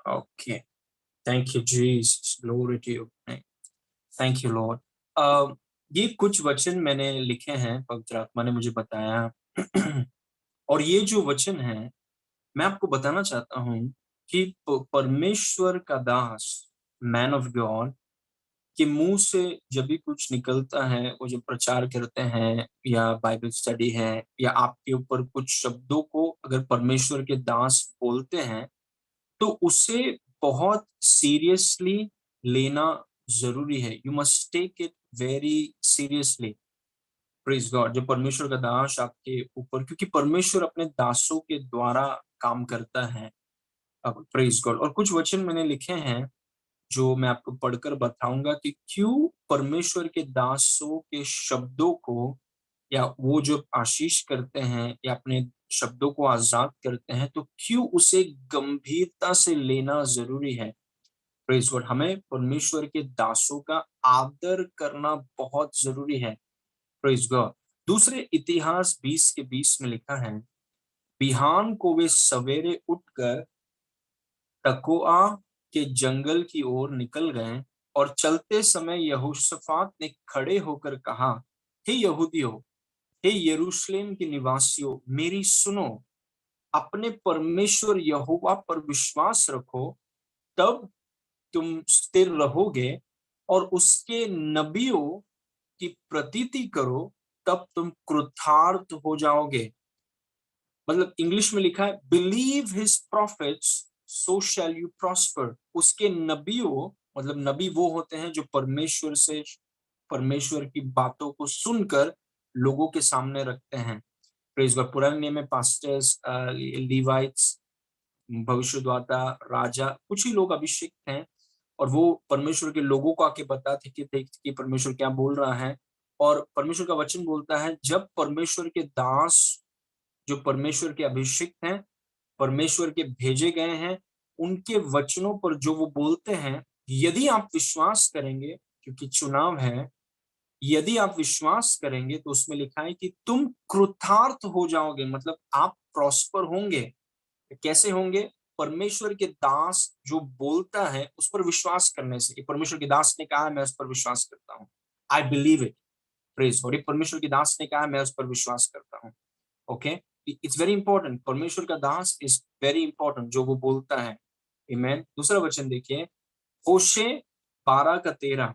Okay, thank you Jesus, glory to your name, thank you Lord. ये कुछ वचन मैंने लिखे हैं, पवित्र आत्मा ने मुझे बताया। और ये जो वचन है, मैं आपको बताना चाहता हूँ कि परमेश्वर का दास, मैन ऑफ गॉड के मुंह से जब भी कुछ निकलता है, वो जब प्रचार करते हैं या बाइबल स्टडी है या आपके ऊपर कुछ शब्दों को अगर परमेश्वर के दास बोलते हैं, तो उसे बहुत सीरियसली लेना जरूरी है। You must take it very seriously. Praise God. जब परमेश्वर का दास आपके ऊपर, क्योंकि परमेश्वर अपने दासों के द्वारा काम करता है। अब प्रेज गॉड। और कुछ वचन मैंने लिखे हैं जो मैं आपको पढ़कर बताऊंगा कि क्यों परमेश्वर के दासों के शब्दों को, या वो जो आशीष करते हैं या अपने शब्दों को आजाद करते हैं, तो क्यों उसे गंभीरता से लेना जरूरी है। Praise God. हमें परमेश्वर के दासों का आदर करना बहुत जरूरी है। Praise God. दूसरे इतिहास 20 के 20 में लिखा है, बिहान को वे सवेरे उठकर तकोआ के जंगल की ओर निकल गए, और चलते समय यहोशाफात ने खड़े होकर कहा, हे यहूदियों, हे यरूशलेम के निवासियों, मेरी सुनो। अपने परमेश्वर यहोवा पर विश्वास रखो, तब तुम स्थिर रहोगे, और उसके नबियों की प्रतीति करो, तब तुम कृतार्थ हो जाओगे। मतलब इंग्लिश में लिखा है, believe his profits so shall you prosper. उसके नबियों, मतलब नबी वो होते हैं जो परमेश्वर की बातों को सुनकर लोगों के सामने रखते हैं। Praise God. पुराने नियम में पास्टर्स, लीवाइट्स, भविष्यद्वक्ता, राजा, कुछ ही लोग अभिषिक्त हैं, और वो परमेश्वर के लोगों को आके बताते कि परमेश्वर क्या बोल रहा है। और परमेश्वर का वचन बोलता है, जब परमेश्वर के दास, जो परमेश्वर के अभिषिक्त हैं, परमेश्वर के भेजे गए हैं, उनके वचनों पर जो वो बोलते हैं, यदि आप विश्वास करेंगे, क्योंकि चुनाव है, यदि आप विश्वास करेंगे तो उसमें लिखा है कि तुम कृतार्थ हो जाओगे, मतलब आप प्रॉस्पर होंगे। कैसे होंगे? परमेश्वर के दास जो बोलता है उस पर विश्वास करने से। कि परमेश्वर के दास ने कहा, मैं उस पर विश्वास करता हूँ, आई बिलीव इट। Praise God. परमेश्वर के दास ने कहा, मैं उस पर विश्वास करता हूँ। Okay, it's very important. परमेश्वर का दास इज वेरी इंपॉर्टेंट, जो वो बोलता है। आमीन। दूसरा वचन देखिए, होशे 12 का 13,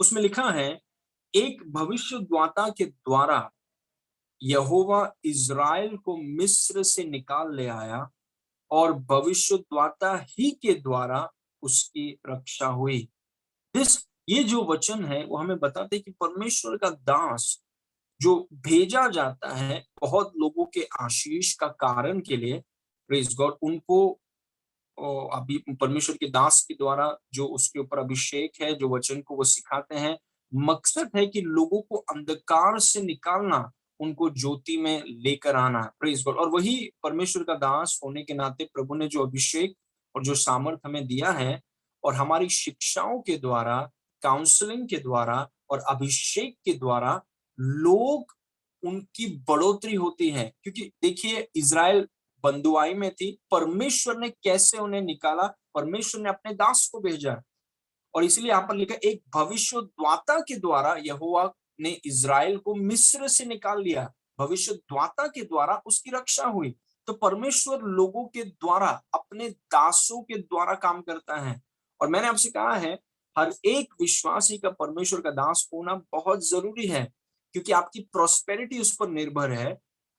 उसमें लिखा है, एक भविष्यद्वक्ता के द्वारा यहोवा इज़राइल को मिस्र से निकाल ले आया, और भविष्यद्वक्ता ही के द्वारा उसकी रक्षा हुई। दिस, ये जो वचन है वो हमें बताते हैं कि परमेश्वर का दास जो भेजा जाता है बहुत लोगों के आशीष का कारण के लिए, प्रेज गॉड, उनको अभी परमेश्वर के दास के द्वारा जो उसके ऊपर अभिषेक है, जो वचन को वो सिखाते हैं, मकसद है कि लोगों को अंधकार से निकालना, उनको ज्योति में लेकर आना। Praise God. और वही परमेश्वर का दास होने के नाते प्रभु ने जो अभिषेक और जो सामर्थ हमें दिया है, और हमारी शिक्षाओं के द्वारा, काउंसलिंग के द्वारा और अभिषेक के द्वारा लोग, उनकी बढ़ोतरी होती है। क्योंकि देखिए, इज़राइल बंधुआई में थी, परमेश्वर ने कैसे उन्हें निकाला? परमेश्वर ने अपने दास को भेजा। और इसलिए यहाँ पर लिखा, एक भविष्यद्वक्ता के द्वारा यहोवा ने इज़राइल को मिस्र से निकाल लिया। भविष्यद्वक्ता के द्वारा उसकी रक्षा हुई। तो परमेश्वर लोगों के द्वारा, अपने दासों के द्वारा काम करता है। और मैंने आपसे कहा है, हर एक विश्वासी का परमेश्वर का दास होना बहुत जरूरी है, क्योंकि आपकी प्रोस्पेरिटी उस पर निर्भर है,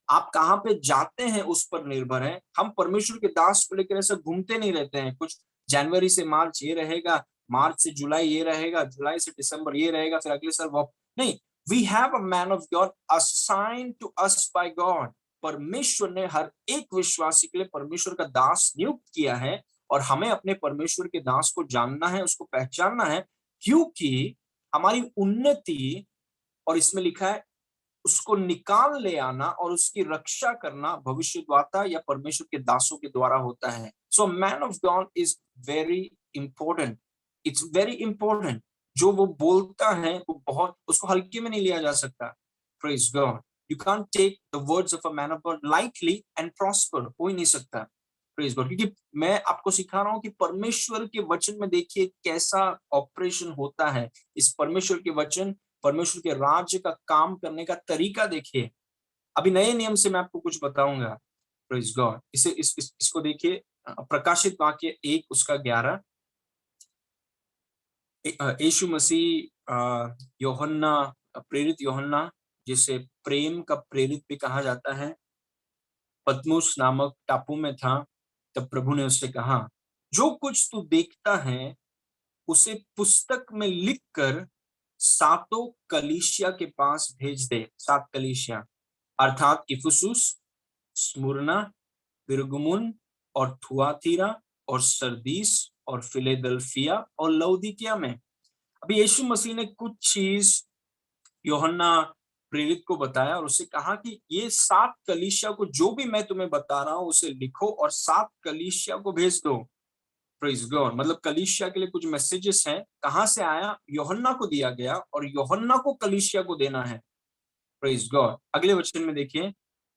आप कहाँ पे जाते हैं उस पर निर्भर है। हम परमेश्वर के दास को लेकर ऐसे घूमते नहीं रहते हैं, कुछ जनवरी से मार्च ये रहेगा, मार्च से जुलाई ये रहेगा, जुलाई से दिसंबर ये रहेगा, फिर अगले साल वो नहीं। We have a man of God assigned to us by God. परमेश्वर ने हर एक विश्वासी के लिए परमेश्वर का दास नियुक्त किया है, और हमें अपने परमेश्वर के दास को जानना है, उसको पहचानना है, क्योंकि हमारी उन्नति, और इसमें लिखा है, उसको निकाल ले आना और उसकी रक्षा करना भविष्यद्वक्ता या परमेश्वर के दासों के द्वारा होता है। So man of God is very important. It's very important. जो वो बोलता है वो बहुत, उसको हल्के में नहीं लिया जा सकता। Praise God. You can't take the words of a man of God lightly and prosper. हो ही नहीं सकता। Praise God. क्योंकि मैं आपको सिखा रहा हूं कि परमेश्वर के वचन में देखिए कैसा ऑपरेशन होता है। इस परमेश्वर के वचन, परमेश्वर के राज्य का काम करने का तरीका देखिए। अभी नए नियम से मैं आपको कुछ बताऊंगा। Praise God. इसको देखिए, प्रकाशित वाक्य 1 उसका 11। यीशु मसीह यूहन्ना, प्रेरित यूहन्ना, जिसे प्रेम का प्रेरित भी कहा जाता है, पतमुस नामक टापू में था। तब प्रभु ने उससे कहा, जो कुछ तू देखता है उसे पुस्तक में लिखकर सातों कलीसिया के पास भेज दे। 7 कलीसिया अर्थात इफिसुस, स्मुरना, पिरगमुन और थुआतीरा और सरदीस और फिलेदल्फिया और लौदीकिया में। अभी यीशु मसीह ने कुछ चीज यूहन्ना प्रेरित को बताया और उससे कहा कि ये 7 कलीसिया को जो भी मैं तुम्हें बता रहा हूं उसे लिखो और 7 कलीसिया को भेज दो। Praise God. मतलब कलीसिया के लिए कुछ मैसेजेस हैं। कहां से आया? यूहन्ना को दिया गया और यूहन्ना को कलीसिया को देना है। Praise God. अगले वचन में देखिए,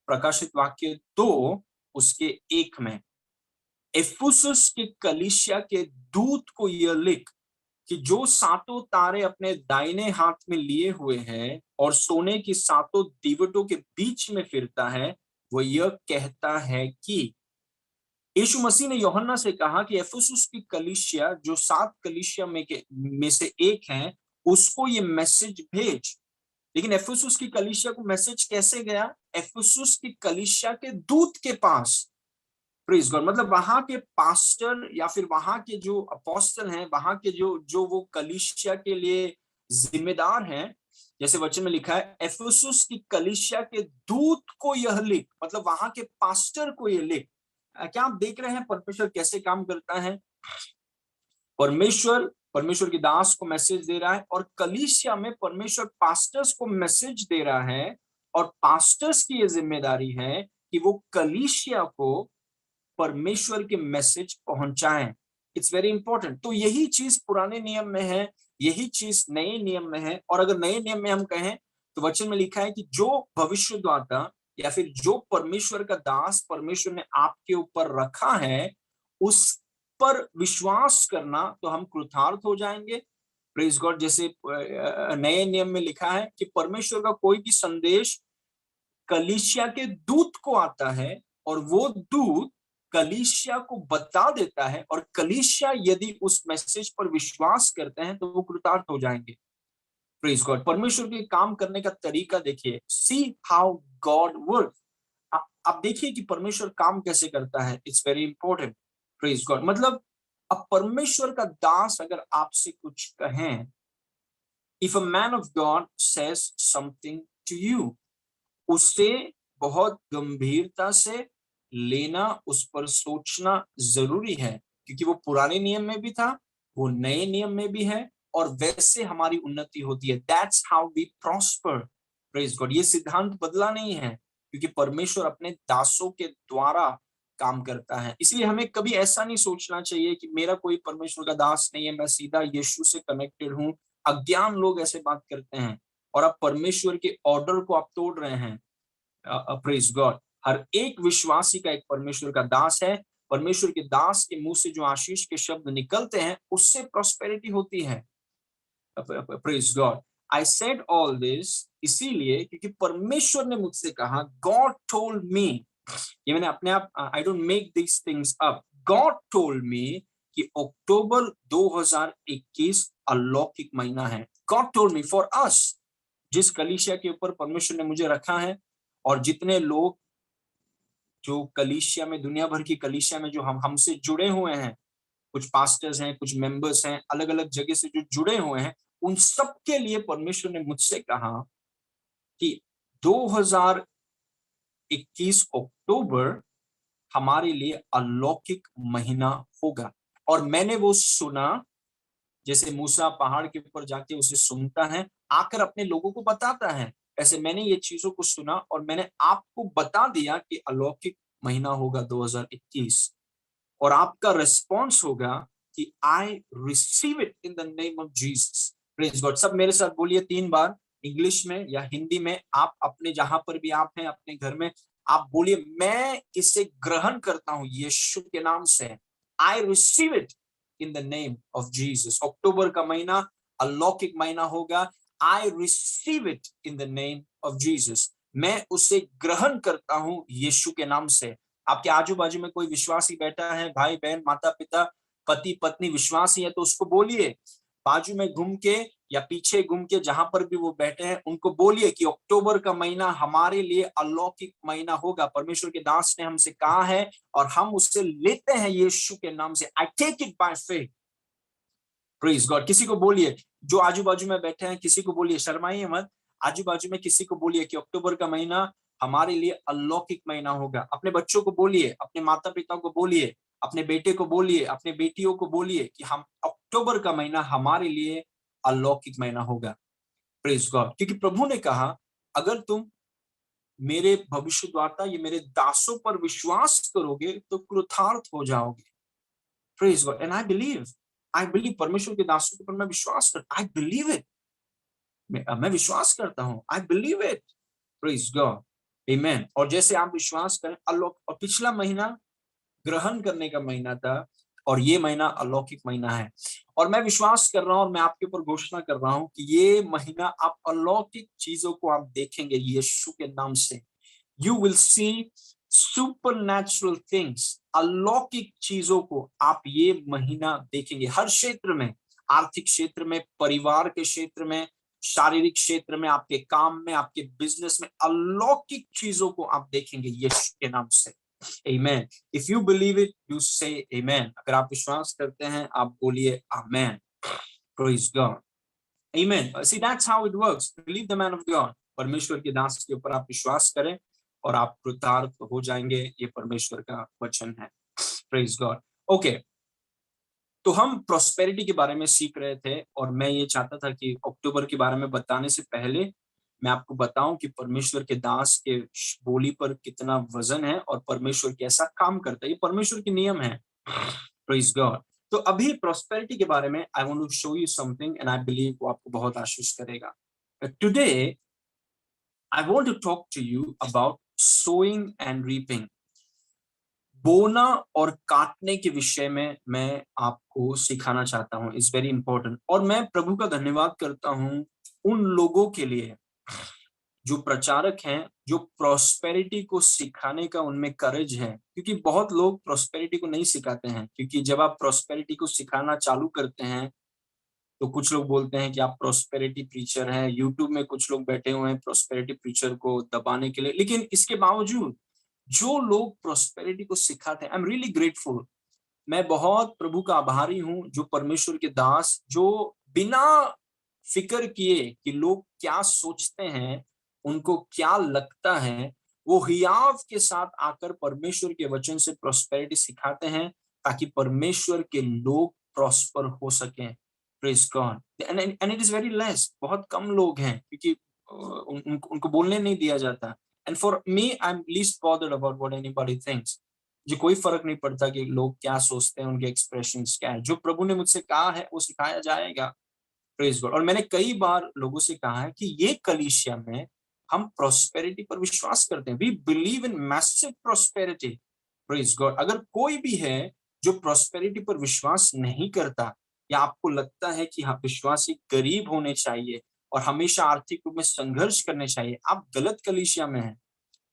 प्रकाशित वाक्य 2 उसके 1 में, इफिसुस के कलीसिया के दूत को यह लिख कि जो सातों तारे अपने दाहिने हाथ में लिए हुए हैं और सोने की सातों दीवटों के बीच में फिरता है, वो यह कहता है कि यीशु मसीह ने यूहन्ना से कहा कि इफिसुस की कलीसिया, जो 7 कलीसिया में से एक है, उसको ये मैसेज भेज। लेकिन इफिसुस की कलीसिया को मैसेज कैसे गया? इफिसुस की कलीसिया के दूत के पास। Praise God. मतलब वहां के पास्टर या फिर वहां के जो अपोस्टल हैं, वहां के जो जो वो कलीसिया के लिए जिम्मेदार हैं, जैसे वचन में लिखा है, इफिसुस की कलीसिया के दूत को यह लिख। मतलब वहां के पास्टर को यह लिख। क्या आप देख रहे हैं परमेश्वर कैसे काम करता है? परमेश्वर की दास को मैसेज दे रहा है और कलीसिया में परमेश्वर पास्टर्स को मैसेज दे रहा है और पास्टर्स की यह जिम्मेदारी है कि वो कलीसिया को परमेश्वर के मैसेज पहुंचाएं। It's very important. तो यही चीज पुराने नियम में है, यही चीज नए नियम में है। और अगर नए नियम में हम कहें तो वचन में लिखा है कि जो भविष्यद्वक्ता या फिर जो परमेश्वर का दास परमेश्वर ने आपके ऊपर रखा है, उस पर विश्वास करना तो हम कृतार्थ हो जाएंगे। Praise God. जैसे नए नियम में लिखा है कि परमेश्वर का कोई भी संदेश कलीसिया के दूत को आता है और वो दूत कलीसिया को बता देता है और कलीसिया यदि उस मैसेज पर विश्वास करते हैं तो वो कृतार्थ हो जाएंगे। Praise God. परमेश्वर के काम करने का तरीका देखिए। See how God work. आप देखिए कि परमेश्वर काम कैसे करता है। It's very important. Praise God. मतलब अब परमेश्वर का दास अगर आपसे कुछ कहें, if a man of God says something to you, उसे बहुत गंभीरता से लेना, उस पर सोचना जरूरी है। क्योंकि वो पुराने नियम में भी था, वो नए नियम में भी है और वैसे हमारी उन्नति होती है। That's how we prosper. Praise God. ये सिद्धांत बदला नहीं है क्योंकि परमेश्वर अपने दासों के द्वारा काम करता है। इसलिए हमें कभी ऐसा नहीं सोचना चाहिए कि मेरा कोई परमेश्वर का दास नहीं है, मैं सीधा यीशु से कनेक्टेड हूं। अज्ञान लोग ऐसे बात करते हैं और आप परमेश्वर के ऑर्डर को आप तोड़ रहे हैं। Praise God. हर एक विश्वासी का एक परमेश्वर का दास है। परमेश्वर के दास के मुंह से जो आशीष के शब्द निकलते हैं उससे प्रॉस्पेरिटी होती है। Praise God. I said all this इसीलिए क्योंकि परमेश्वर ने मुझसे कहा, गॉड टोल्ड मी। ये मैंने अपने आप, I don't make this things up, God told me कि अक्टूबर 2021 अलौकिक महीना है। God told me for us. जिस कलीसिया के ऊपर परमेश्वर ने मुझे रखा है और जितने लोग जो कलीसिया में, दुनिया भर की कलीसिया में जो हमसे जुड़े हुए हैं, कुछ पास्टर्स हैं, कुछ मेंबर्स हैं, अलग अलग जगह से जो जुड़े हुए हैं, उन सब के लिए परमेश्वर ने मुझसे कहा कि 2021 अक्टूबर हमारे लिए अलौकिक महीना होगा। और मैंने वो सुना, जैसे मूसा पहाड़ के ऊपर जाके उसे सुनता है, आकर अपने लोगों को बताता है, ऐसे मैंने ये चीजों को सुना और मैंने आपको बता दिया कि अलौकिक महीना होगा 2021। और आपका रिस्पॉन्स होगा कि आई receive it in the name of Jesus. Praise God. सब मेरे साथ बोलिए 3 बार, इंग्लिश में या हिंदी में। आप अपने जहां पर भी आप हैं अपने घर में, आप बोलिए, मैं इसे ग्रहण करता हूं यीशु के नाम से। I receive it in the name of Jesus. अक्टूबर का महीना अलौकिक महीना होगा। I receive it in the name of Jesus. मैं उसे ग्रहण करता हूं यीशु के नाम से। आपके आजू बाजू में कोई विश्वासी बैठा है, भाई बहन माता पिता पति पत्नी विश्वासी है, तो उसको बोलिए, बाजू में घूम के या पीछे घूम के जहां पर भी वो बैठे हैं उनको बोलिए कि अक्टूबर का महीना हमारे लिए अलौकिक महीना होगा। परमेश्वर के दास ने हमसे कहा है और हम उससे लेते हैं यीशु के नाम से। I take it by faith. Praise God. किसी को बोलिए, जो आजू बाजू में बैठे हैं किसी को बोलिए, शर्माइए मत, आजू बाजू में किसी को बोलिए कि अक्टूबर का महीना हमारे लिए अलौकिक महीना होगा। अपने बच्चों को बोलिए, अपने माता पिता को बोलिए, अपने बेटे को बोलिए, अपने बेटियों को बोलिए कि हम अक्टूबर का महीना हमारे लिए अलौकिक महीना होगा। Praise God. क्योंकि प्रभु ने कहा, अगर तुम मेरे भविष्यद्वक्ता ये मेरे दासों पर विश्वास करोगे तो कृतार्थ हो जाओगे। Praise God. And I believe परमेश्वर के दासों के ऊपर मैं विश्वास करता, आई बिलीव इट। मैं विश्वास करता हूं, I believe it. Praise God. Amen. और जैसे आप विश्वास करें, और पिछला महीना ग्रहण करने का महीना था और ये महीना अलौकिक महीना है। और मैं विश्वास कर रहा हूं और मैं आपके ऊपर घोषणा कर रहा हूं कि ये महीना आप अलौकिक चीजों को आप देखेंगे यीशु के नाम से। You will see supernatural things. अलौकिक चीजों को आप ये महीना देखेंगे हर क्षेत्र में, आर्थिक क्षेत्र में, परिवार के क्षेत्र में, शारीरिक क्षेत्र में, आपके काम में, आपके बिजनेस में अलौकिक चीजों को आप देखेंगे यीशु के नाम से। Amen. If you believe it, you say amen. अगर आप विश्वास करते हैं आप बोलिए amen. Praise God. Amen. See, that's how it works. Believe the man of God. परमेश्वर के दास के ऊपर आप विश्वास करें और आप कृतार्थ हो जाएंगे। ये परमेश्वर का वचन है। Praise God. Okay. तो हम प्रोस्पेरिटी के बारे में सीख रहे थे और मैं ये चाहता था कि अक्टूबर के बारे में बताने से पहले मैं आपको बताऊं कि परमेश्वर के दास के बोली पर कितना वजन है और परमेश्वर कैसा काम करता है। ये परमेश्वर के नियम है। Praise God. तो अभी प्रोस्पेरिटी के बारे में I want to show you something and I believe वो आपको बहुत आशीष करेगा। Today I want to talk to you about sowing and reaping. बोना और काटने के विषय में मैं आपको सिखाना चाहता हूं। It's very important. और मैं प्रभु का धन्यवाद करता हूं उन लोगों के लिए जो प्रचारक हैं, जो प्रोस्पेरिटी को सिखाने का उनमें करेज है। क्योंकि बहुत लोग प्रोस्पेरिटी को नहीं सिखाते हैं। क्योंकि जब आप प्रोस्पेरिटी को सिखाना चालू करते हैं तो कुछ लोग बोलते हैं कि आप प्रोस्पेरिटी प्रीचर हैं। यूट्यूब में कुछ लोग बैठे हुए हैं प्रोस्पेरिटी प्रीचर को दबाने के लिए। लेकिन इसके बावजूद जो लोग प्रोस्पेरिटी को सिखाते हैं, आई एम रियली ग्रेटफुल। मैं बहुत प्रभु का आभारी हूं जो परमेश्वर के दास जो बिना फिक्र किए कि लोग क्या सोचते हैं, उनको क्या लगता है, वो हियाव के साथ आकर परमेश्वर के वचन से प्रोस्पेरिटी सिखाते हैं ताकि परमेश्वर के लोग प्रॉस्पर हो सकें। Praise God. And it is very less. बहुत कम लोग हैं क्योंकि उनको बोलने नहीं दिया जाता। And for me I am least bothered about what anybody thinks. मुझे कोई फर्क नहीं पड़ता कि लोग क्या सोचते हैं, उनके एक्सप्रेशंस क्या है। जो प्रभु ने मुझसे कहा है वो सिखाया जाएगा। Praise God. और मैंने कई बार लोगों से कहा है कि ये कलीसिया में हम प्रोस्पेरिटी पर विश्वास करते हैं। We believe in massive prosperity. Praise God. अगर कोई भी है जो प्रोस्पेरिटी पर विश्वास नहीं करता या आपको लगता है कि हाँ विश्वासी गरीब होने चाहिए और हमेशा आर्थिक रूप में संघर्ष करने चाहिए, आप गलत कलीसिया में हैं।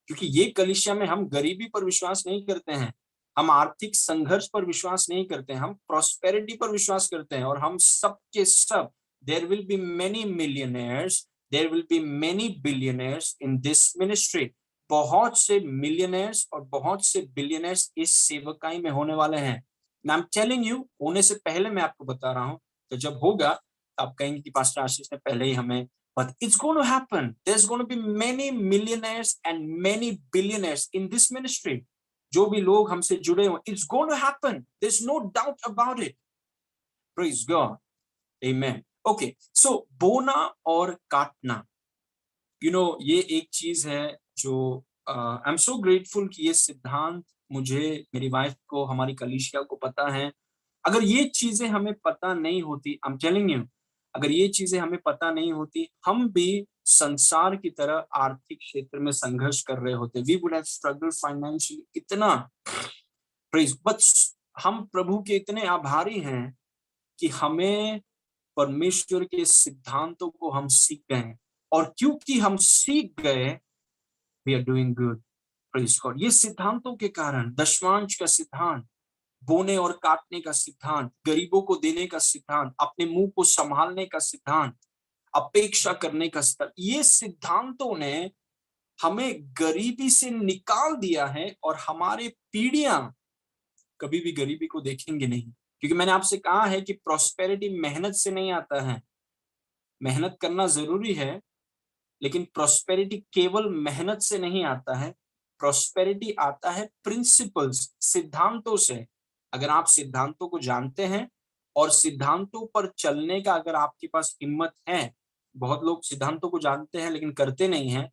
क्योंकि ये कलीसिया में हम गरीबी पर विश्वास नहीं करते हैं, हम आर्थिक संघर्ष पर विश्वास नहीं करते हैं, हम प्रोस्पेरिटी पर विश्वास करते हैं। और हम सब के सब, there will be many millionaires, there will be many billionaires in this ministry. बहुत से मिलियनेयर्स और बहुत से बिलियनेयर्स इस सेवकाई में होने वाले हैं। आई एम टेलिंग यू, होने से पहले मैं आपको बता रहा हूं। तो जब होगा आप कहेंगे कि पास्टर आशीष ने पहले ही हमें, but it's going to happen. There's going to be many millionaires and many billionaires in this ministry. जो भी लोग हमसे जुड़े हो, it's going to happen. There's no doubt about it. Praise God. Amen. Okay. So बोना और काटना, ये एक चीज है जो आई एम सो ग्रेटफुल कि ये सिद्धांत मुझे, मेरी वाइफ को, हमारी कलीसिया को पता है। अगर ये चीजें हमें पता नहीं होती, आई एम टेलिंग यू, अगर ये चीजें हमें पता नहीं होती, हम भी संसार की तरह आर्थिक क्षेत्र में संघर्ष कर रहे होते, we would have struggle financially इतना। प्रेज, बट हम प्रभु के इतने आभारी हैं कि हमें परमेश्वर के सिद्धांतों को हम सीख गए, और क्योंकि हम सीख गए, we are doing good. Praise God. ये सिद्धांतों के कारण, दशमांश का सिद्धांत, बोने और काटने का सिद्धांत, गरीबों को देने का सिद्धांत, अपने मुंह को संभालने का सिद्धांत, अपेक्षा करने का सिद्धांत, ये सिद्धांतों ने हमें गरीबी से निकाल दिया है, और हमारे पीढ़ियां कभी भी गरीबी को देखेंगे नहीं। क्योंकि मैंने आपसे कहा है कि प्रॉस्पेरिटी मेहनत से नहीं आता है। मेहनत करना जरूरी है, लेकिन प्रॉस्पेरिटी केवल मेहनत से नहीं आता है। प्रॉस्पेरिटी आता है प्रिंसिपल्स, सिद्धांतों से। अगर आप सिद्धांतों को जानते हैं और सिद्धांतों पर चलने का अगर आपके पास हिम्मत है, बहुत लोग सिद्धांतों को जानते हैं लेकिन करते नहीं हैं,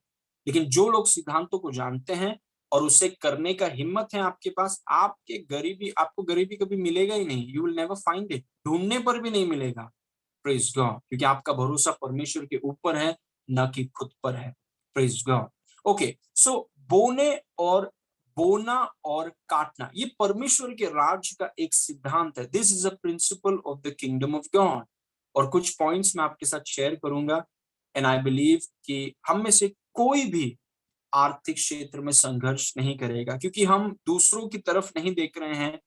लेकिन जो लोग सिद्धांतों को जानते हैं और उसे करने का हिम्मत है आपके पास, आपको गरीबी कभी मिलेगा ही नहीं। You will never find it, ढूंढने पर भी नहीं मिलेगा। Praise God. क्योंकि आपका भरोसा परमेश्वर के ऊपर है, न कि खुद पर है। Praise God. ओके, सो बोना और काटना, ये परमेश्वर के राज्य का एक सिद्धांत है। This is a principle of the kingdom of God. और कुछ पॉइंट्स मैं आपके साथ शेयर करूंगा, एंड आई बिलीव कि हम में से कोई भी आर्थिक क्षेत्र में संघर्ष नहीं करेगा, क्योंकि हम दूसरों की तरफ नहीं देख रहे हैं।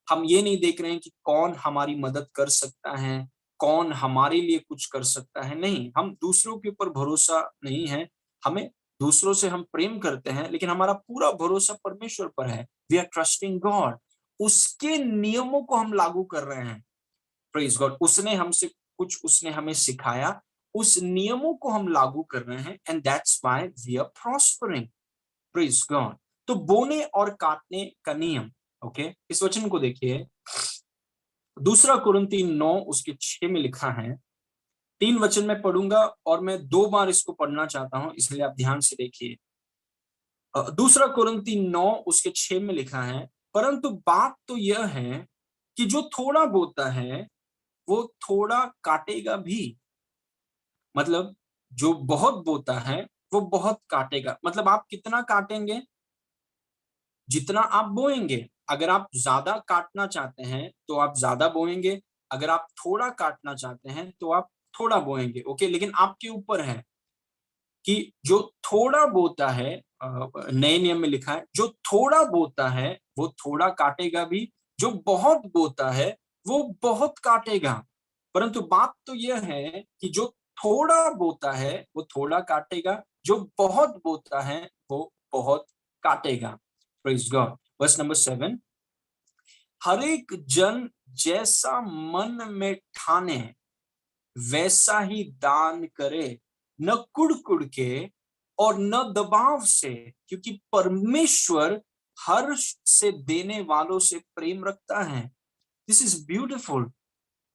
हम ये नहीं देख रहे हैं कि कौन हमारी मदद कर सकता है, कौन हमारे लिए कुछ कर सकता है। नहीं, हम दूसरों के ऊपर भरोसा नहीं है। हमें दूसरों से हम प्रेम करते हैं, लेकिन हमारा पूरा भरोसा परमेश्वर पर है। We are trusting God. उसके नियमों को हम लागू कर रहे हैं। Praise God. उसने हमें सिखाया, उस नियमों को हम लागू कर रहे हैं, and that's why we are prospering. Praise God. तो बोने और काटने का नियम। ओके, इस वचन को देखिए, दूसरा कुरिन्ती 9 उसके 6 में लिखा है। 3 वचन में पढ़ूंगा और मैं 2 बार इसको पढ़ना चाहता हूं, इसलिए आप ध्यान से देखिए। दूसरा कुरिन्ती 9 उसके 6 में लिखा है, परंतु बात तो यह है कि जो थोड़ा बोता है वो थोड़ा काटेगा भी। मतलब जो बहुत बोता है वो बहुत काटेगा। मतलब आप कितना काटेंगे, जितना आप बोएंगे। अगर आप ज्यादा काटना चाहते हैं तो आप ज्यादा बोएंगे, अगर आप थोड़ा काटना चाहते हैं तो आप थोड़ा बोएंगे। ओके, लेकिन आपके ऊपर है कि जो थोड़ा बोता है, नए नियम में लिखा है, जो थोड़ा बोता है वो थोड़ा काटेगा भी, जो बहुत बोता है वो बहुत काटेगा। परंतु बात तो यह है कि जो थोड़ा बोता है वो थोड़ा काटेगा, जो बहुत बोता है वो बहुत काटेगा। Praise God. वर्स नंबर 7, हर एक जन जैसा मन में ठाने वैसा ही दान करे, न कुड़ के और न दबाव से, क्योंकि परमेश्वर हर्ष से देने वालों से प्रेम रखता है। This is beautiful.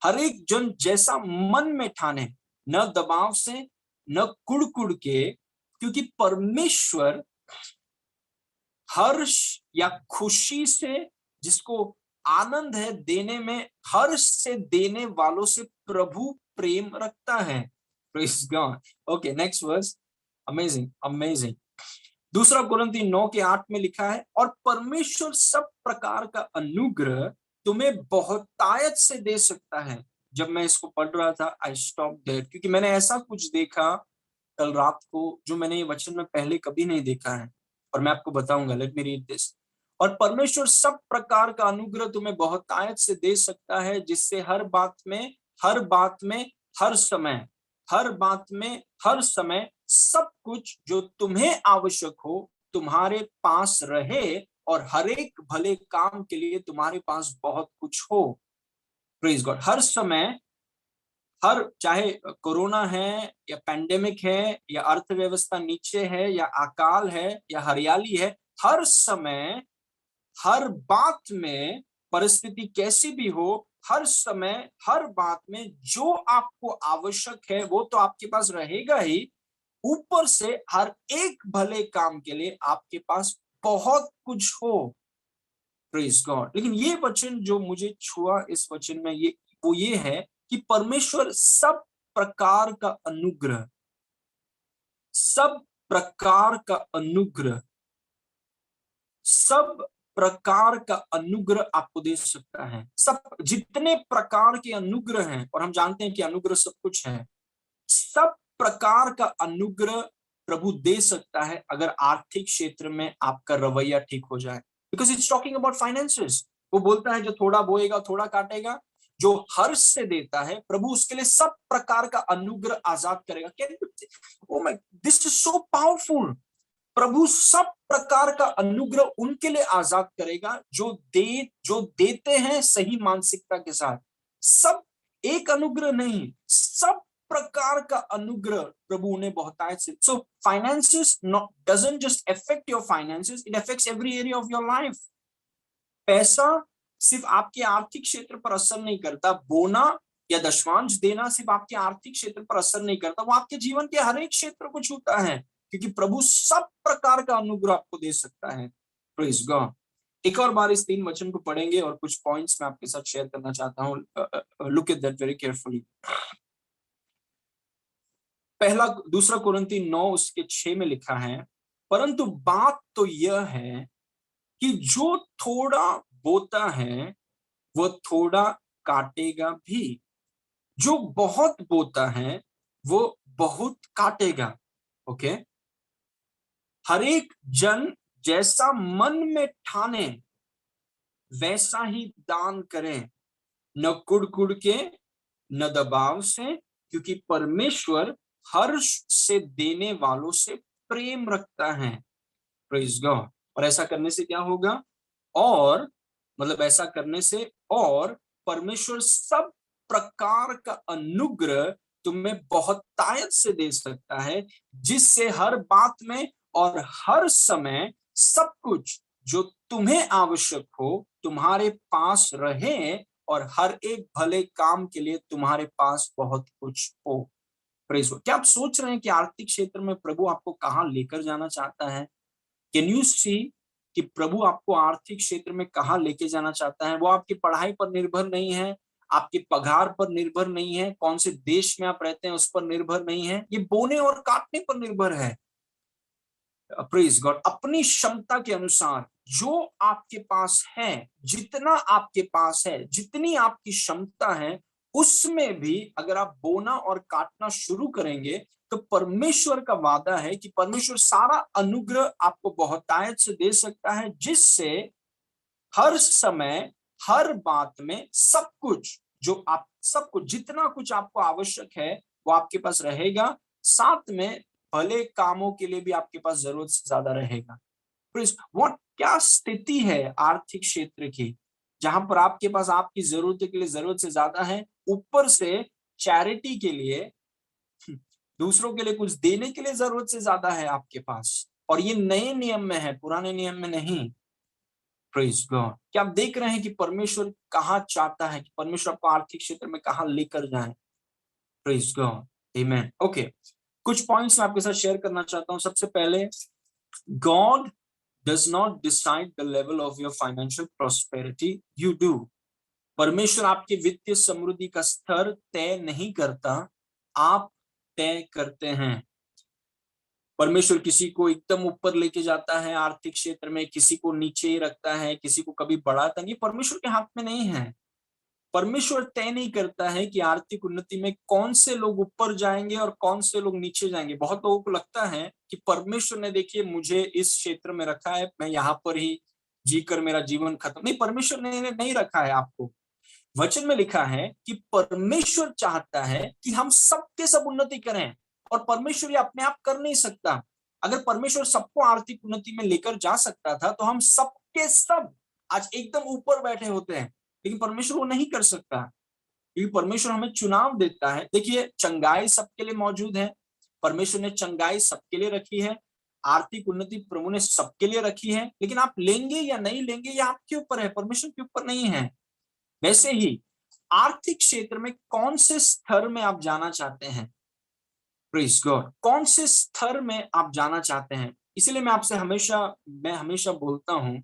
हर एक जन जैसा मन में ठाने, न दबाव से न कुड़ के, क्योंकि परमेश्वर हर्ष या खुशी से, जिसको आनंद है देने में, हर्ष से देने वालों से प्रभु प्रेम रखता है। Praise God. Okay, next verse. Amazing, amazing. दूसरा कुरिन्ती 9 के 8 में लिखा है, और परमेश्वर सब प्रकार का अनुग्रह तुम्हें बहुतायत से दे सकता है। जब मैं इसको पढ़ रहा था, आई स्टॉप देयर, क्योंकि मैंने ऐसा कुछ देखा कल रात को जो मैंने ये वचन में पहले कभी नहीं देखा है, और मैं आपको बताऊंगा। Let me read this. और परमेश्वर सब प्रकार का अनुग्रह तुम्हें बहुतायत से दे सकता है, जिससे हर बात में, हर बात में, हर समय, हर बात में, हर समय सब कुछ जो तुम्हें आवश्यक हो तुम्हारे पास रहे, और हर एक भले काम के लिए तुम्हारे पास बहुत कुछ हो। Praise God. हर समय, हर, चाहे कोरोना है या पैंडेमिक है या अर्थव्यवस्था नीचे है या अकाल है या हरियाली है, हर समय, हर बात में, परिस्थिति कैसी भी हो, हर समय, हर बात में जो आपको आवश्यक है वो तो आपके पास रहेगा ही, ऊपर से हर एक भले काम के लिए आपके पास बहुत कुछ हो। Praise God. लेकिन ये वचन जो मुझे छुआ इस वचन में, ये है कि परमेश्वर सब प्रकार का अनुग्रह, सब प्रकार का अनुग्रह, सब प्रकार का अनुग्रह आपको दे सकता है। सब जितने प्रकार के अनुग्रह हैं, और हम जानते हैं कि अनुग्रह सब कुछ है, सब प्रकार का अनुग्रह प्रभु दे सकता है अगर आर्थिक क्षेत्र में आपका रवैया ठीक हो जाए। Because it's talking about finances. वो बोलता है जो थोड़ा बोएगा थोड़ा काटेगा, जो हर्ष से देता है प्रभु उसके लिए सब प्रकार का अनुग्रह आजाद करेगा। Can oh my, this is so powerful. प्रभु सब प्रकार का अनुग्रह उनके लिए आजाद करेगा जो देते हैं सही मानसिकता के साथ। सब एक अनुग्रह नहीं, सब प्रकार का अनुग्रह प्रभु उन्हें बहुतायत से। So finances doesn't just affect your finances, it affects every area of your life. पैसा सिर्फ आपके आर्थिक क्षेत्र पर असर नहीं करता, बोना या दशमांश देना सिर्फ आपके आर्थिक क्षेत्र पर असर नहीं करता, वो आपके जीवन के हर एक क्षेत्र को छूता है, क्योंकि प्रभु सब प्रकार का अनुग्रह आपको दे सकता है। Praise God. एक और बार इस 3 वचन को पढ़ेंगे और कुछ पॉइंट्स मैं आपके साथ शेयर करना चाहता हूं। Look at that very carefully. पहला दूसरा कुरिन्थी 9 उसके 6 में लिखा है, परंतु बात तो यह है कि जो थोड़ा बोता है वो थोड़ा काटेगा भी, जो बहुत बोता है वो बहुत काटेगा। ओके, हर एक जन जैसा मन में ठाने वैसा ही दान करें, न कुड़ के न दबाव से, क्योंकि परमेश्वर हर्ष से देने वालों से प्रेम रखता है। Praise God. और ऐसा करने से क्या होगा? और मतलब ऐसा करने से और परमेश्वर सब प्रकार का अनुग्रह तुम्हें बहुतायत से दे सकता है, जिससे हर बात में और हर समय सब कुछ जो तुम्हें आवश्यक हो तुम्हारे पास रहे, और हर एक भले काम के लिए तुम्हारे पास बहुत कुछ हो। Praise God. क्या आप सोच रहे हैं कि आर्थिक क्षेत्र में प्रभु आपको कहां लेकर जाना चाहता है? कैन यू सी कि प्रभु आपको आर्थिक क्षेत्र में कहां लेके जाना चाहता है? वो आपकी पढ़ाई पर निर्भर नहीं है, आपके पगार पर निर्भर नहीं है, कौन से देश में आप रहते हैं उस पर निर्भर नहीं है, ये बोने और काटने पर निर्भर है। Praise God. अपनी क्षमता के अनुसार जो आपके पास है, जितना आपके पास है, जितनी आपकी क्षमता है, उसमें भी अगर आप बोना और काटना शुरू करेंगे तो परमेश्वर का वादा है कि परमेश्वर सारा अनुग्रह आपको बहुतायत से दे सकता है, जिससे हर समय हर बात में सब कुछ जो आप सब कुछ जितना कुछ आपको आवश्यक है वो आपके पास रहेगा, साथ में भले कामों के लिए भी आपके पास जरूरत से ज्यादा रहेगा। व्हाट क्या स्थिति है आर्थिक क्षेत्र की, जहां पर आपके पास आपकी जरूरत के लिए जरूरत से ज्यादा है, ऊपर से चैरिटी के लिए, दूसरों के लिए कुछ देने के लिए जरूरत से ज्यादा है आपके पास। और ये नए नियम में है, पुराने नियम में नहीं। Praise God. क्या आप देख रहे हैं कि परमेश्वर कहाँ चाहता है कि परमेश्वर आपको आर्थिक क्षेत्र में कहाँ लेकर जाए? Praise God. आमेन। ओके, कुछ पॉइंट्स मैं आपके साथ शेयर करना चाहता हूं। सबसे पहले, God does not decide the level of your financial prosperity, you do. परमेश्वर आपके वित्तीय समृद्धि का स्तर तय नहीं करता, आप तय करते हैं। परमेश्वर किसी को एकदम ऊपर लेके जाता है आर्थिक क्षेत्र में, किसी को नीचे ही रखता है, किसी को कभी बढ़ाता नहीं। परमेश्वर के हाथ में नहीं है। परमेश्वर तय नहीं करता है कि आर्थिक उन्नति में कौन से लोग ऊपर जाएंगे और कौन से लोग नीचे जाएंगे। बहुत लोगों को लगता है कि परमेश्वर ने देखिए मुझे इस क्षेत्र में रखा है, मैं यहाँ पर ही जीकर मेरा जीवन खत्म। नहीं, परमेश्वर ने नहीं रखा है आपको। वचन में लिखा है कि परमेश्वर चाहता है कि हम सबके सब उन्नति करें, और परमेश्वर ये अपने आप कर नहीं सकता। अगर परमेश्वर सबको आर्थिक उन्नति में लेकर जा सकता था तो हम सबके सब आज एकदम ऊपर बैठे होते हैं, लेकिन परमेश्वर वो नहीं कर सकता, क्योंकि परमेश्वर हमें चुनाव देता है। देखिए, चंगाई सबके लिए मौजूद है, परमेश्वर ने चंगाई सबके लिए रखी है, आर्थिक उन्नति प्रभु ने सबके लिए रखी है, लेकिन आप लेंगे या नहीं लेंगे ये आपके ऊपर है, परमेश्वर के ऊपर नहीं है। वैसे ही आर्थिक क्षेत्र में कौन से स्तर में आप जाना चाहते हैं? Praise God. कौन से स्तर में आप जाना चाहते हैं? इसलिए मैं हमेशा बोलता हूं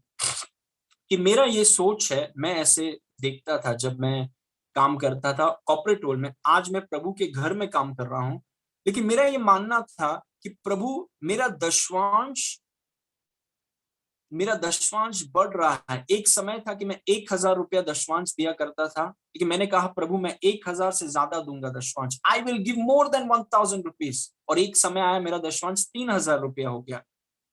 कि मेरा ये सोच है, मैं ऐसे देखता था जब मैं काम करता था कॉर्पोरेट वर्ल्ड में। आज मैं प्रभु के घर में काम कर रहा हूं, लेकिन मेरा ये मानना था कि प्रभु मेरा दशवांश बढ़ रहा है। एक समय था कि मैं 1,000 रुपया दशवांश दिया करता था, लेकिन मैंने कहा प्रभु मैं 1,000 से ज्यादा दूंगा दशवांश, I will give more than 1,000 rupees. और एक समय आया मेरा दशवांश 3,000 रुपया हो गया।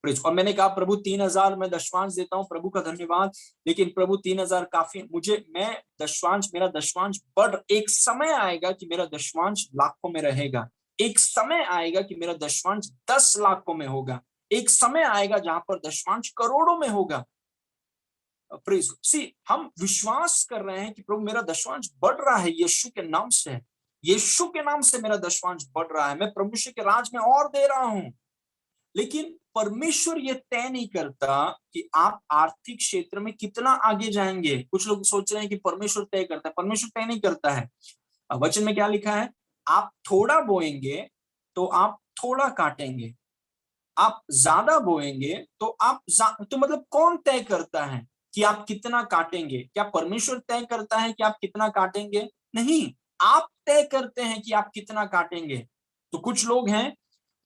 और मैंने कहा प्रभु 3,000 मैं दशवांश देता हूँ, प्रभु का धन्यवाद, लेकिन प्रभु 3,000 काफी मुझे, मेरा दशवांश बढ़, एक समय आएगा कि मेरा दशवांश लाखों में रहेगा। एक समय आएगा कि मेरा दशवांश 10 लाखों में होगा। एक समय आएगा जहां पर दशवांश करोड़ों में होगा। प्रेज सी, हम विश्वास कर रहे हैं कि प्रभु मेरा दशवांश बढ़ रहा है, यीशु के नाम से, यीशु के नाम से मेरा दशवांश बढ़ रहा है, मैं प्रभु के राज में और दे रहा हूं। लेकिन परमेश्वर ये तय नहीं करता कि आप आर्थिक क्षेत्र में कितना आगे जाएंगे। कुछ लोग सोच रहे हैं कि परमेश्वर तय करता है, परमेश्वर तय नहीं करता है। वचन में क्या लिखा है, आप थोड़ा बोएंगे तो आप थोड़ा काटेंगे, आप ज्यादा बोएंगे तो तो मतलब कौन तय करता है कि आप कितना काटेंगे? क्या परमेश्वर तय करता है कि आप कितना काटेंगे? नहीं, आप तय करते हैं कि आप कितना काटेंगे। तो कुछ लोग हैं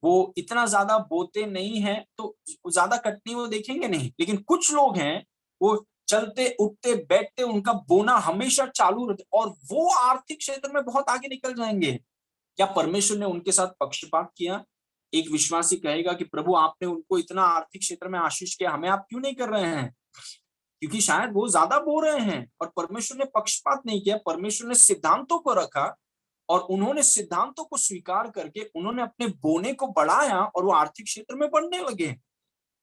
वो इतना ज्यादा बोते नहीं है तो ज्यादा कटनी वो देखेंगे नहीं, लेकिन कुछ लोग हैं वो चलते उठते बैठते उनका बोना हमेशा चालू रहता और वो आर्थिक क्षेत्र में बहुत आगे निकल जाएंगे। क्या परमेश्वर ने उनके साथ पक्षपात किया? एक विश्वासी कहेगा कि प्रभु आपने उनको इतना आर्थिक क्षेत्र में आशीष किया, हमें आप क्यों नहीं कर रहे हैं? क्योंकि शायद वो ज्यादा बो रहे हैं और परमेश्वर ने पक्षपात नहीं किया, परमेश्वर ने सिद्धांतों को रखा और उन्होंने सिद्धांतों को स्वीकार करके उन्होंने अपने बोने को बढ़ाया और वो आर्थिक क्षेत्र में बढ़ने लगे।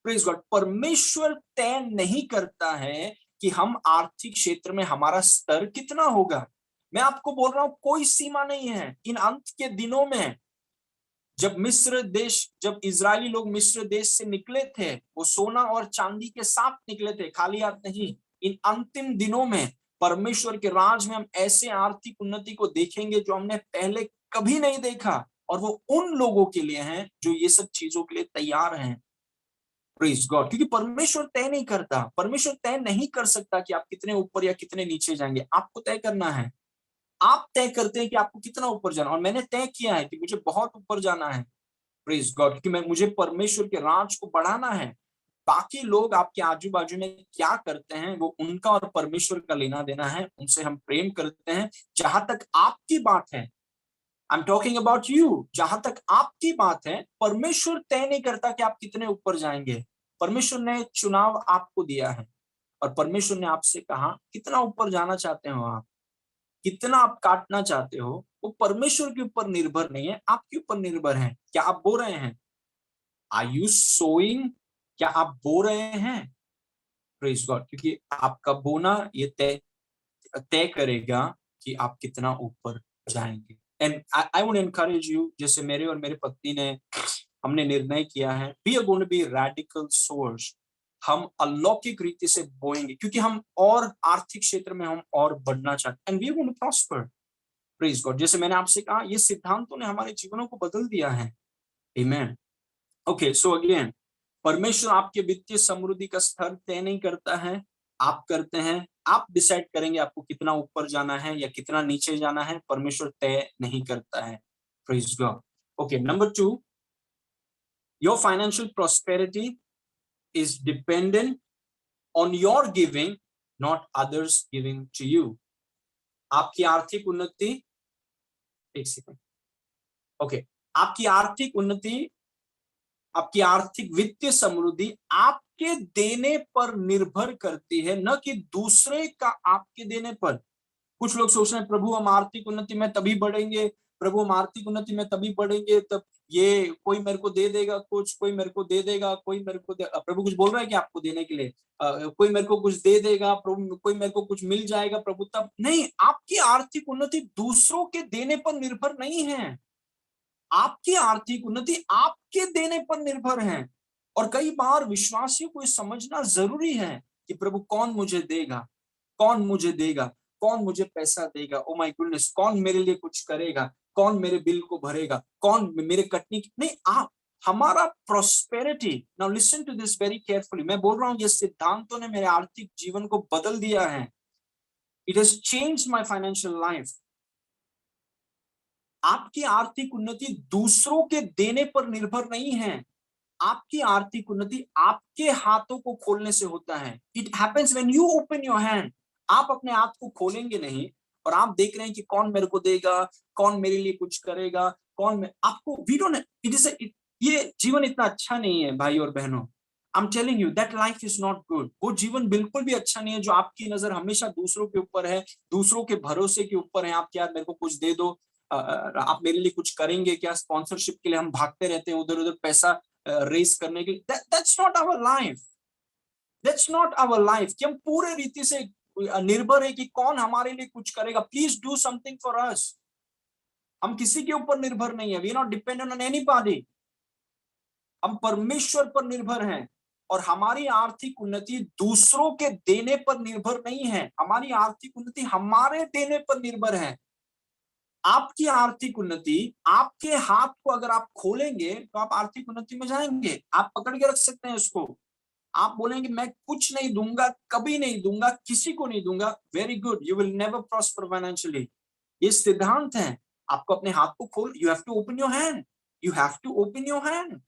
Praise God. परमेश्वर तय नहीं करता है कि हम आर्थिक क्षेत्र में हमारा स्तर कितना होगा। मैं आपको बोल रहा हूं कोई सीमा नहीं है। इन अंत के दिनों में जब इजरायली लोग मिस्र देश से निकले थे, वो सोना और चांदी के साथ निकले थे, खाली हाथ नहीं। इन अंतिम दिनों में परमेश्वर के राज में हम ऐसे आर्थिक उन्नति को देखेंगे जो हमने पहले कभी नहीं देखा, और वो उन लोगों के लिए हैं जो ये सब चीजों के लिए तैयार हैं। Praise God. क्योंकि परमेश्वर तय नहीं करता, परमेश्वर तय नहीं कर सकता कि आप कितने ऊपर या कितने नीचे जाएंगे, आपको तय करना है। आप तय करते हैं कि आपको कितना ऊपर जाना, और मैंने तय किया है कि मुझे बहुत ऊपर जाना है। Praise God. क्योंकि मुझे परमेश्वर के राज को बढ़ाना है। बाकी लोग आपके आजू बाजू में क्या करते हैं वो उनका और परमेश्वर का लेना देना है, उनसे हम प्रेम करते हैं। जहां तक आपकी बात है, I am talking about you, जहां तक आपकी बात है, परमेश्वर तय नहीं करता कि आप कितने ऊपर जाएंगे। परमेश्वर ने चुनाव आपको दिया है और परमेश्वर ने आपसे कहा कितना ऊपर जाना चाहते हो आप, कितना आप काटना चाहते हो, वो परमेश्वर के ऊपर निर्भर नहीं है, आपके ऊपर निर्भर है। क्या आप बो रहे हैं? Are you sowing? क्या आप बो रहे हैं? Praise God. क्योंकि आपका बोना ये तय तय करेगा कि आप कितना ऊपर जाएंगे। And I would encourage you, जैसे मेरे और मेरे पत्नी ने हमने निर्णय किया है, we are going to be radical source. हम अलौकिक रीति से बोएंगे क्योंकि हम और आर्थिक क्षेत्र में हम और बढ़ना चाहते हैं, and we are going to prosper. Praise God. जैसे मैंने आपसे कहा, ये सिद्धांतों ने हमारे जीवनों को बदल दिया है। आमेन। ओके, सो अगेन, परमेश्वर आपके वित्तीय समृद्धि का स्तर तय नहीं करता है, आप करते हैं। आप डिसाइड करेंगे आपको कितना ऊपर जाना है या कितना नीचे जाना है, परमेश्वर तय नहीं करता है। Praise God. Okay, number 2, your financial prosperity is dependent on your giving, not others giving to you. आपकी आर्थिक उन्नति, एक सेकंड, ओके, आपकी आर्थिक उन्नति, आपकी आर्थिक वित्तीय समृद्धि आपके देने पर निर्भर करती है, न कि दूसरे का आपके देने पर। कुछ लोग सोच रहे हैं प्रभु हम आर्थिक उन्नति में तभी बढ़ेंगे, प्रभु हम आर्थिक उन्नति में तभी बढ़ेंगे तब ये कोई मेरे को दे देगा कुछ, कोई मेरे को दे देगा, कोई मेरे को प्रभु कुछ बोल रहा है कि आपको देने के लिए, कोई मेरे को कुछ दे देगा प्रभु, कोई मेरे को कुछ मिल जाएगा प्रभु तब। नहीं, आपकी आर्थिक उन्नति दूसरों के देने पर निर्भर नहीं है, आपकी आर्थिक उन्नति आपके देने पर निर्भर है। और कई बार विश्वासियों को समझना जरूरी है कि प्रभु कौन मुझे देगा, कौन मुझे देगा, कौन मुझे पैसा देगा, ओ माय गुडनेस, कौन मेरे लिए कुछ करेगा, कौन मेरे बिल को भरेगा, कौन मेरे कटनी नहीं। आप, हमारा prosperity, now listen to this very carefully, मैं बोल रहा हूं ये सिद्धांतों ने मेरे आर्थिक जीवन को बदल दिया है। It has changed my financial life. आपकी आर्थिक उन्नति दूसरों के देने पर निर्भर नहीं है। आपकी आर्थिक उन्नति आपके हाथों को खोलने से होता है। It happens when you open your hand. आप अपने हाथ को खोलेंगे नहीं और आप देख रहे हैं कि कौन मेरे को देगा, कौन मेरे लिए कुछ करेगा, आपको वी डोंट इट इज ये जीवन इतना अच्छा नहीं है भाई और बहनों। I am telling you that life is not good. वो जीवन बिल्कुल भी अच्छा नहीं है जो आपकी नजर हमेशा दूसरों के ऊपर है, दूसरों के भरोसे के ऊपर है। आप क्या मेरे को कुछ दे दो, आप मेरे लिए कुछ करेंगे क्या, स्पॉन्सरशिप के लिए हम भागते रहते हैं उधर उधर पैसा रेस करने के लिए। That's not our life. That's not our life कि हम पूरे रीति से निर्भर है कि कौन हमारे लिए कुछ करेगा। Please do something for us. हम किसी के ऊपर निर्भर नहीं है। We are not dependent on anybody. हम परमेश्वर पर निर्भर हैं और हमारी आर्थिक उन्नति दूसरों के देने पर निर्भर नहीं है। हमारी आर्थिक उन्नति हमारे देने पर निर्भर है। आपकी आर्थिक उन्नति, आपके हाथ को अगर आप खोलेंगे तो आप आर्थिक उन्नति में जाएंगे। आप पकड़ के रख सकते हैं उसको। आप बोलेंगे मैं कुछ नहीं दूंगा, कभी नहीं दूंगा, किसी को नहीं दूंगा, very good, you will never prosper financially. ये सिद्धांत है। आपको अपने हाथ को खोल, you have to open your hand, you have to open your hand.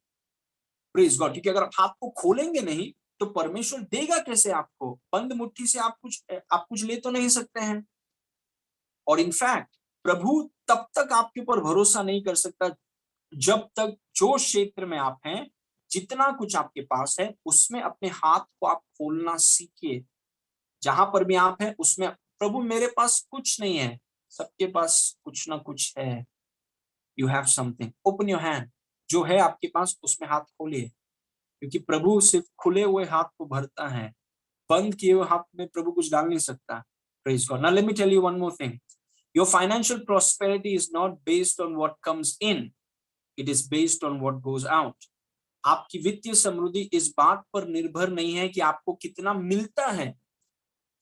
Praise God. क्योंकि अगर आप हाथ को खोलेंगे नहीं तो परमेश्वर देगा कैसे आपको? बंद मुट्ठी से आप कुछ ले तो नहीं सकते हैं। और इनफैक्ट प्रभु तब तक आपके ऊपर भरोसा नहीं कर सकता जब तक जो क्षेत्र में आप हैं, जितना कुछ आपके पास है, उसमें अपने हाथ को आप खोलना सीखिए। जहां पर भी आप हैं उसमें प्रभु मेरे पास कुछ नहीं है, सबके पास कुछ ना कुछ है। You have something, open your hand. जो है आपके पास उसमें हाथ खोलिए, क्योंकि प्रभु सिर्फ खुले हुए हाथ को भरता है। बंद किए हुए हाथ में प्रभु कुछ डाल नहीं सकता। Praise God. Now let me tell you one more thing. Your financial prosperity is not based on what comes in, it is based on what goes out. आपकी वित्तीय समृद्धि इस बात पर निर्भर नहीं है कि आपको कितना मिलता है।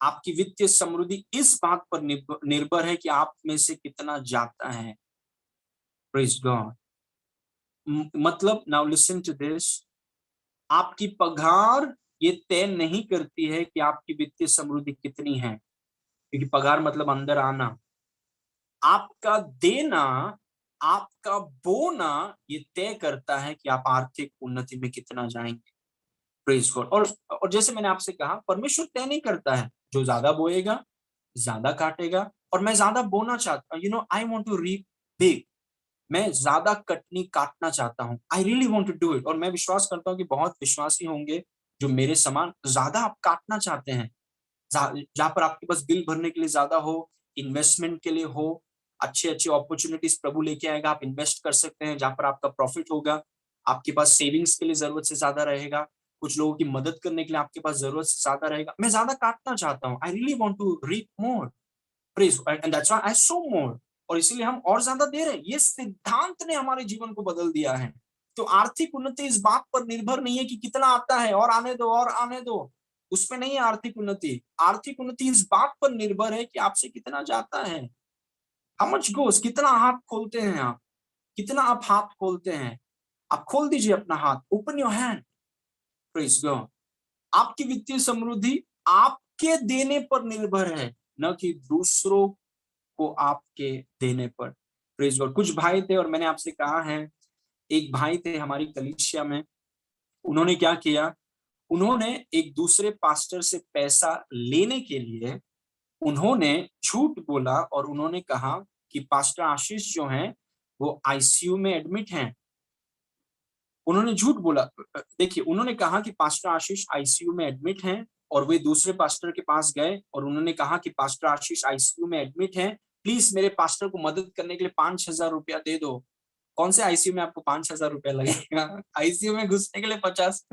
आपकी वित्तीय समृद्धि इस बात पर निर्भर है कि आप में से कितना जाता है। Praise God. मतलब नाउ लिसन टू दिस। आपकी पगार ये तय नहीं करती है कि आपकी वित्तीय समृद्धि कितनी है, क्योंकि पगार मतलब अंदर आना। आपका देना, आपका बोना ये तय करता है कि आप आर्थिक उन्नति में कितना जाएंगे। Praise God. और जैसे मैंने आपसे कहा, परमेश्वर तय नहीं करता है। जो ज्यादा बोएगा ज्यादा काटेगा। और मैं ज्यादा बोना चाहता हूँ, I want to reap big. मैं ज्यादा कटनी काटना चाहता हूँ। I really want to do it. और मैं विश्वास करता हूँ कि बहुत विश्वासी होंगे जो मेरे समान ज्यादा आप काटना चाहते हैं। जहां पर आपके पास बिल भरने के लिए ज्यादा हो, इन्वेस्टमेंट के लिए हो, अच्छे अच्छे अपॉर्चुनिटीज प्रभु लेके आएगा, आप इन्वेस्ट कर सकते हैं। जहां पर आपका प्रॉफिट होगा, आपके पास सेविंग्स के लिए जरूरत से ज्यादा रहेगा, कुछ लोगों की मदद करने के लिए आपके पास जरूरत से ज्यादा रहेगा। मैं ज्यादा काटना चाहता हूँ। I really want to reap more. Praise and that's why I sow more. और इसीलिए हम और ज्यादा दे रहे हैं। ये सिद्धांत ने हमारे जीवन को बदल दिया है। तो आर्थिक उन्नति इस बात पर निर्भर नहीं है कि कितना आता है और आने दो और आने दो। उसमें नहीं है आर्थिक उन्नति। आर्थिक उन्नति इस बात पर निर्भर है कि आपसे कितना जाता है। हाउ मच गोस, कितना हाथ खोलते हैं आप, कितना आप हाथ खोलते हैं। आप खोल दीजिए अपना हाथ, open your hand. Praise God. आपकी वित्तीय समृद्धि आपके देने पर निर्भर है, न कि दूसरों को आपके देने पर। Praise God. कुछ भाई थे, और मैंने आपसे कहा है, एक भाई थे हमारी कलीसिया में। उन्होंने क्या किया, उन्होंने एक दूसरे पास्टर से पैसा लेने के लिए उन्होंने झूठ बोला और उन्होंने कहा कि पास्टर आशीष जो हैं वो आईसीयू में एडमिट हैं। उन्होंने झूठ बोला। देखिए, उन्होंने कहा कि पास्टर आशीष आईसीयू में एडमिट हैं, और वे दूसरे पास्टर के पास गए और उन्होंने कहा कि पास्टर आशीष आईसीयू में एडमिट हैं, प्लीज मेरे पास्टर को मदद करने के लिए 5,000 रुपया दे दो। कौन से आईसीयू में आपको 5,000 रुपया लगेगा? आईसीयू में घुसने के लिए 50।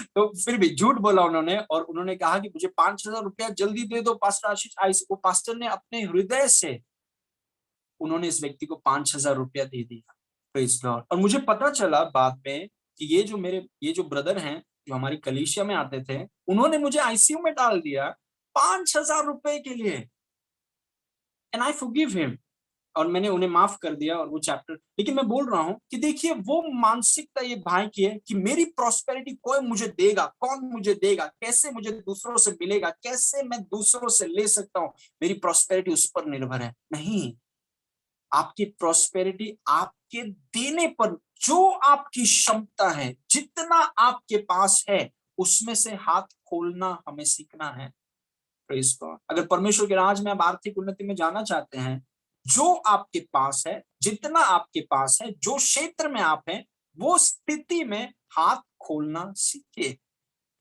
तो फिर भी झूठ बोला उन्होंने, और उन्होंने कहा कि मुझे 5,000 रुपया जल्दी दे दो पास्टर आशीष आईसीयू। वो पास्टर ने अपने हृदय से उन्होंने इस व्यक्ति को 5,000 रुपया दे दिया। Praise God. और मुझे पता चला बाद में कि ये जो ब्रदर हैं जो हमारी कलीसिया में आते थे, उन्होंने मुझे आईसीयू में डाल दिया 5,000 रुपए के लिए। And I forgive him. और मैंने उन्हें माफ कर दिया, और वो चैप्टर। लेकिन मैं बोल रहा हूं कि देखिए, वो मानसिकता ये भाई की है कि मेरी प्रॉस्पेरिटी कोई मुझे देगा, कौन मुझे देगा, कैसे मुझे दूसरों से मिलेगा, कैसे मैं दूसरों से ले सकता हूं, मेरी प्रॉस्पेरिटी उस पर निर्भर है। नहीं, आपकी प्रॉस्पेरिटी आपके देने पर, जो आपकी क्षमता है, जितना आपके पास है, उसमें से हाथ खोलना हमें सीखना है। Praise God. अगर परमेश्वर के राज में आप आर्थिक उन्नति में जाना चाहते हैं, जो आपके पास है, जितना आपके पास है, जो क्षेत्र में आप हैं, वो स्थिति में हाथ खोलना सीखिए।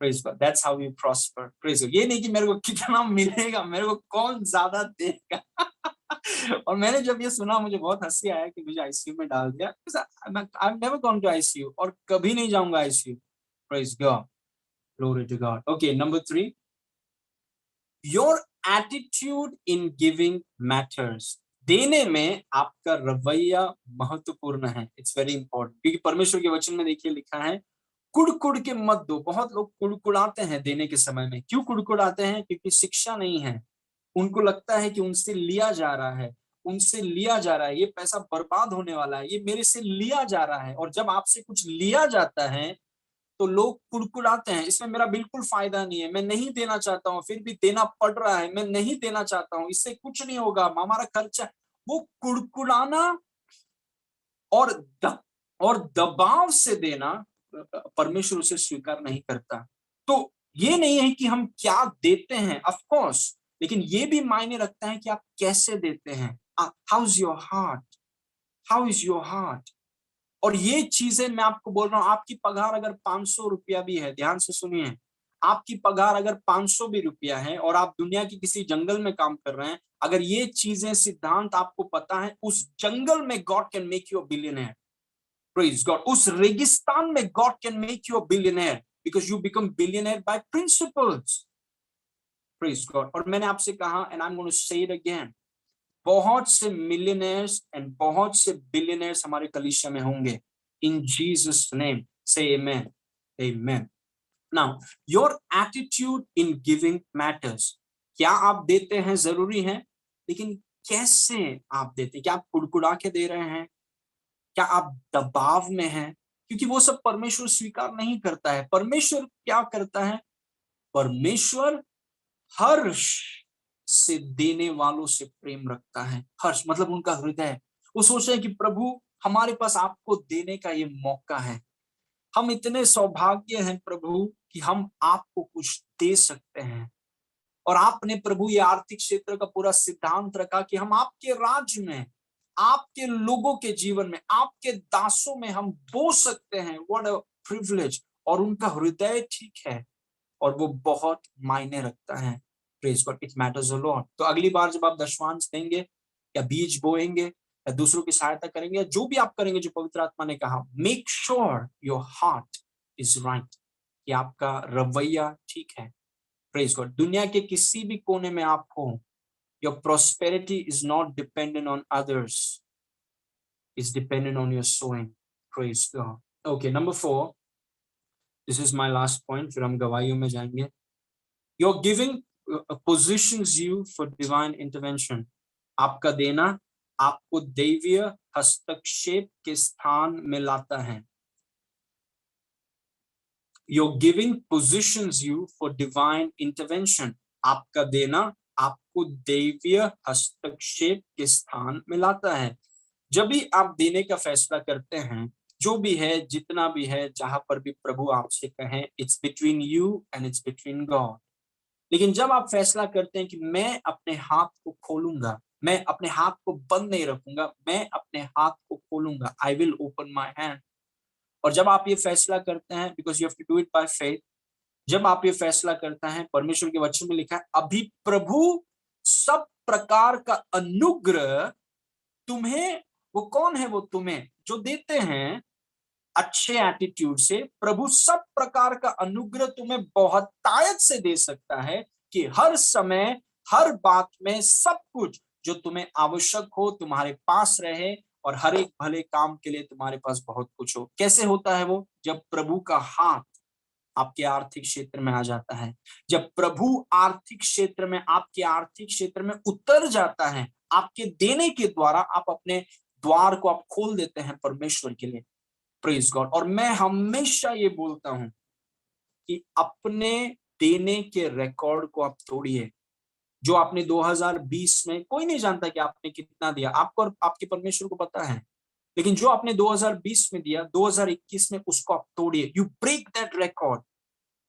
Praise God, that's how you prosper. Praise God. ये नहीं कि मेरे को कितना मिलेगा, मेरे को कौन ज्यादा देगा। और मैंने जब ये सुना मुझे बहुत हंसी आया कि मुझे आईसीयू में डाल दिया। I am never gone to ICU, और कभी नहीं जाऊंगा ICU. Praise God, glory to God. Okay, number 3, your attitude in giving matters. देने में आपका रवैया महत्वपूर्ण है। इट्स वेरी इंपॉर्टेंट, क्योंकि परमेश्वर के वचन में देखिए लिखा है, कुड़ के मत दो। बहुत लोग कुड़कुड़ाते हैं देने के समय में। क्यों कुड़कुड़ाते हैं? क्योंकि शिक्षा नहीं है। उनको लगता है कि उनसे लिया जा रहा है, उनसे लिया जा रहा है, ये पैसा बर्बाद होने वाला है, ये मेरे से लिया जा रहा है। और जब आपसे कुछ लिया जाता है तो लोग कुड़कुड़ाते हैं, इसमें मेरा बिल्कुल फायदा नहीं है, मैं नहीं देना चाहता हूँ, फिर भी देना पड़ रहा है, मैं नहीं देना चाहता हूँ, इससे कुछ नहीं होगा, हमारा खर्चा। वो कुड़कुड़ाना और और दबाव से देना परमेश्वर उसे स्वीकार नहीं करता। तो ये नहीं है कि हम क्या देते हैं, ऑफ कोर्स, लेकिन ये भी मायने रखता है कि आप कैसे देते हैं। How is your heart, how is your heart. और ये चीजें मैं आपको बोल रहा हूं, आपकी पगार अगर 500 रुपया भी है, ध्यान से सुनिए, आपकी पगार अगर 500 भी रुपया है और आप दुनिया की किसी जंगल में काम कर रहे हैं, अगर ये चीजें, सिद्धांत आपको पता है, उस जंगल में God can make you a billionaire. Praise God. उस रेगिस्तान में God can make you a billionaire, because you become billionaire by principles. Praise God. और मैंने आपसे कहा, and I am going to say it again, बहुत से मिलियनर्स एंड बहुत से बिलियनर्स हमारे कलीसिया में होंगे। इन जीसस नेम से amen, amen. Now your attitude in giving matters. क्या आप देते हैं जरूरी है, लेकिन कैसे आप देते हैं? क्या आप कुड़कुड़ा के दे रहे हैं? क्या आप दबाव में हैं? क्योंकि वो सब परमेश्वर स्वीकार नहीं करता है। परमेश्वर क्या करता है? परमेश्वर हर्ष से देने वालों से प्रेम रखता है। हर्ष मतलब उनका हृदय। वो सोच रहे हैं कि प्रभु, हमारे पास आपको देने का ये मौका है, हम इतने सौभाग्य हैं प्रभु कि हम आपको कुछ दे सकते हैं। और आपने प्रभु ये आर्थिक क्षेत्र का पूरा सिद्धांत रखा कि हम आपके राज्य में, आपके लोगों के जीवन में, आपके दासों में हम बो सकते हैं। What a privilege. और उनका हृदय ठीक है, और वो बहुत मायने रखता है। Praise God, it matters a lot. तो अगली बार जब आप दशमांश देंगे, या बीज बोएंगे, या दूसरों की सहायता करेंगे, या जो भी आप करेंगे जो पवित्र आत्मा ने कहा, make sure your heart is right, कि आपका रवैया ठीक है। Praise God. दुनिया के किसी भी कोने में आप हो, your prosperity is not dependent on others, is dependent on your sowing. Praise God. Okay, number 4, this is my last point, फिर हम गवाहियों में जाएंगे। Your giving positions you for divine intervention. आपका देना आपको दैवीय हस्तक्षेप के स्थान में लाता है। Your giving positions you for divine intervention. आपका देना आपको दैवीय हस्तक्षेप के स्थान में लाता है। जब भी आप देने का फैसला करते हैं, जो भी है, जितना भी है, जहां पर भी प्रभु आपसे कहें, it's between you and it's between God. लेकिन जब आप फैसला करते हैं कि मैं अपने हाथ को खोलूंगा, मैं अपने हाथ को बंद नहीं रखूंगा, मैं अपने हाथ को खोलूंगा, I will open my hand. और जब आप ये फैसला करते हैं, because you have to do it by faith, जब आप ये फैसला करते हैं, परमेश्वर के वचन में लिखा है, अभी प्रभु सब प्रकार का अनुग्रह तुम्हें, वो कौन है? वो तुम्हें जो देते हैं अच्छे एटीट्यूड से, प्रभु सब प्रकार का अनुग्रह तुम्हें बहुतायत से दे सकता है, कि हर समय, हर बात में, सब कुछ जो तुम्हें आवश्यक हो तुम्हारे पास रहे, और हर एक भले काम के लिए तुम्हारे पास बहुत कुछ हो। कैसे होता है वो? जब प्रभु का हाथ आपके आर्थिक क्षेत्र में आ जाता है, जब प्रभु आर्थिक क्षेत्र में, आपके आर्थिक क्षेत्र में उतर जाता है, आपके देने के द्वारा आप अपने द्वार को आप खोल देते हैं परमेश्वर के लिए। Praise God. और मैं हमेशा ये बोलता हूं कि अपने देने के रिकॉर्ड को आप तोड़िए। जो आपने 2020 में, कोई नहीं जानता कि आपने कितना दिया, आपको और आपके परमेश्वर को पता है। लेकिन जो आपने 2020 में दिया, 2021 में उसको आप तोड़िए। यू ब्रेक दैट रिकॉर्ड,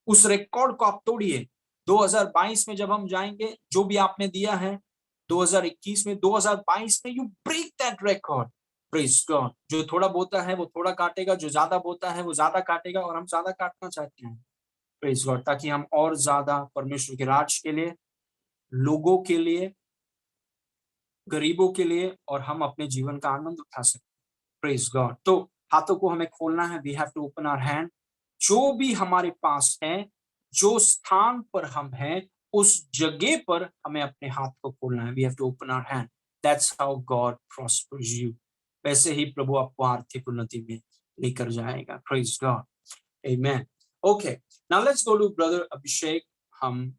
उस रिकॉर्ड को आप तोड़िए। 2022 में जब हम जाएंगे, जो भी आपने दिया है 2021 में, 2022 में, you break that record. Praise God. जो थोड़ा बोता है वो थोड़ा काटेगा, जो ज्यादा बोता है वो ज्यादा काटेगा, और हम ज्यादा काटना चाहते हैं। प्रेज गॉड, ताकि हम और ज्यादा परमेश्वर के राज के लिए, लोगों के लिए, गरीबों के लिए, और हम अपने जीवन का आनंद उठा सकें। Praise God. तो हाथों को हमें खोलना है। We have to open our hand. जो भी हमारे पास है, जो स्थान पर हम हैं, उस जगह पर हमें अपने हाथ को खोलना है। We have to open our hand. That's how God prospers you. वैसे ही प्रभु आपको आर्थिक उन्नति में लेकर जाएगा। Praise God. Amen. Okay, now let's go to brother Abhishek. हम